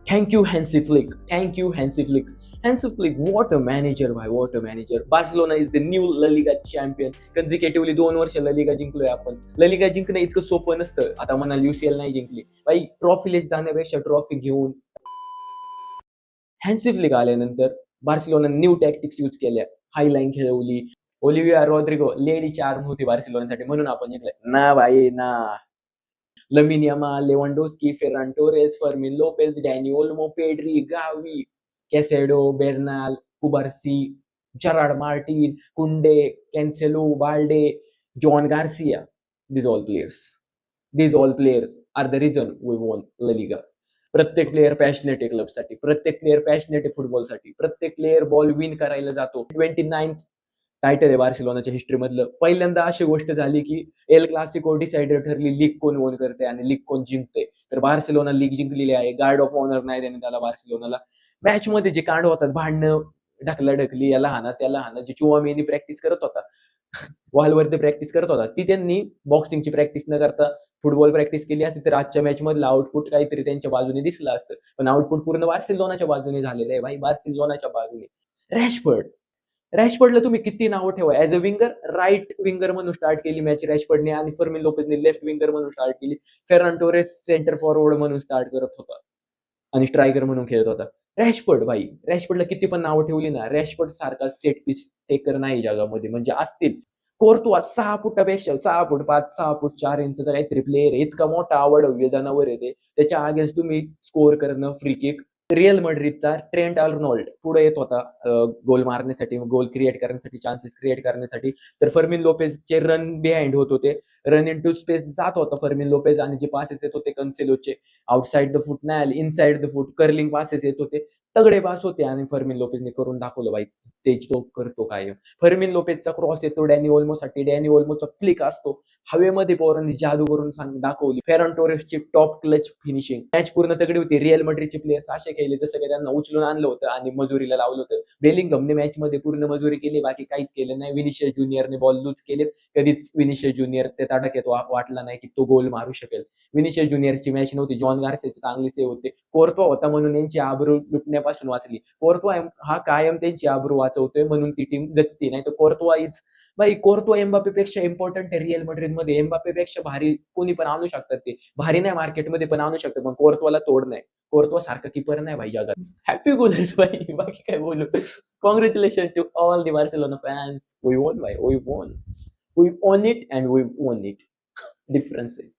Thank you, Hansi Flick. Thank you, Hansi Flick. Hansi Flick, what a manager, भाई, what a manager. Barcelona is the new La Liga champion. Consecutively 2 वर्ष La Liga जिंकलोय आपण. La Liga जिंकणं इतकं सोपं नसतं. आता म्हणाल UCL नाही जिंकली. भाई, ट्रॉफीलेस जाण्यापेक्षा ट्रॉफी घेऊन हॅन्सी फ्लिक आल्यानंतर बार्सिलोना न्यू टॅक्टिक्स यूज केल्या. हाय लाईन खेळवली. ओलिव्हिया रॉड्रिगो लेडीची आर्म होती बार्सिलोनासाठी म्हणून आपण जिंकलोय. ना भाई ना. Lamine Yamal, Lewandowski, Ferran Torres, Fermin Lopez, Dani Olmo, Pedri, Gavi, Casado, Bernal, Cubarsi, Gerard Martin, Kounde, Cancelo, Balde, Joan Garcia. These all players. These all players are the reason we won La Liga. प्रत्येक player passionate आहे क्लबसाठी, प्रत्येक player passionate आहे फुटबॉलसाठी, प्रत्येक player ball win करायला जातो. 29th title आहे बार्सिलोनाच्या history मधलं. पहिल्यांदा अशी गोष्ट झाली की एल क्लासिको डिसायडर ठरली लीग कोण ओन करते आणि लीग कोण जिंकते. तर बार्सिलोना लीग जिंकलेली आहे. गार्ड ऑफ ऑनर नाही देण्यात आला बार्सिलोनाला. मॅच मध्ये जे कांड होतात, भांडणं, ढकलाढकली, याला हाना त्याला हाना, जी चुआमेनी प्रॅक्टिस करत होता, वॉलवरती प्रॅक्टिस करत होता, ती त्यांनी बॉक्सिंगची प्रॅक्टिस न करता फुटबॉल प्रॅक्टिस केली असती तर आजच्या मॅच मधलं आउटपुट काहीतरी त्यांच्या बाजूने दिसलं असतं. पण आउटपुट पूर्ण बार्सिलोनाच्या बाजूने झालेलं आहे भाई, बार्सिलोनाच्या बाजूने. रॅशफर्ड, रॅशफर्डला तुम्ही किती नावं ठेवा, as a winger right winger म्हणून स्टार्ट केली मॅच रॅशफर्डने आणि फर्मिन लोपेजने लेफ्ट विंगर म्हणून स्टार्ट केली. फेरान टोरेस सेंटर फॉरवर्ड म्हणून स्टार्ट करत होता आणि स्ट्रायकर म्हणून खेळत होता. रॅशफर्ड भाई, रॅशफर्डला किती पण नावं ठेवली ना, रॅशफर्ड सारखा सेट पीस टेकर नाही जगामध्ये, म्हणजे असतील. कोर्तुआ 6 फुटापेक्षा 6 फूट 5, 6 फूट 4 इंचचा काहीतरी प्लेयर आहे. इतका मोठा आवड जनावर आहे ते. त्याच्या अगेन्स्ट तुम्ही स्कोर करणं फ्री किक. रिअल मड्रिडचा ट्रेंट आर्नोल्ड पुढे येत होता गोल मारण्यासाठी, गोल क्रिएट करण्यासाठी, चान्सेस क्रिएट करण्यासाठी. तर फर्मिन लोपेजचे रन बिहाइंड होत होते. रन इन टू स्पेस जात होता फर्मिन लोपेज आणि जे पासेस येत होते कन्सेलोचे आउटसाइड द फुट नाही आले, inside the foot curling passes येत होते. तगडे पास होते आणि फर्मिन लोपेजने करून दाखवलं भाई. तेच तो करतो काय. फर्मिन लोपेजचा क्रॉस येतो डॅनी ओल्मोसाठी, डॅनी ओल्मोचा फ्लिक असतो. हवेमध्ये पोरांनी जादू करून दाखवली. फेरन टोरेसची टॉप क्लच फिनिशिंग. मॅच पूर्ण तगडी होती. रिअल मड्रिडचे प्लेयर्स असे खेळले जसं काही त्यांना उचलून आणलं होतं आणि मजुरीला लावलं होतं. बेलिंगहमने मॅच मध्ये पूर्ण मजुरी केली, बाकी काहीच केलं नाही. विनिशियस ज्युनियरने बॉल लूज केले. कधीच विनिशियस ज्युनियर ते तडाख्यात वाटला नाही की तो गोल मारू शकेल. विनिशियस ज्युनियरची मॅच नव्हती. जॉन गार्सियाची चांगली सेव्ह होते. कोर्तुआ होता म्हणून यांची आबरू लुटण्यापासून वाचली. कोर्तुआ हा कायम त्यांची आबरू वाचवतोय म्हणून ती टीम जगती. नाही तर कोर्तुआ इज भाई, कोर्तुआ एम्बापेपेक्षा इम्पॉर्टंट आहे रिअल मड्रिडमध्ये. एम्बापेपेक्षा भारी कोणी पण आणू शकतात, ते भारी नाही मार्केटमध्ये पण आणू शकतात, पण कोर्तुआला तोड नाही. कोर्तुआ सारखा कीपर नाही भाई जगात. हॅपी गुलर्स भाई, बाकी काय बोलू. Congratulation to all the Barcelona fans. We won भाई, we won. We own it and we won it. Difference आहे.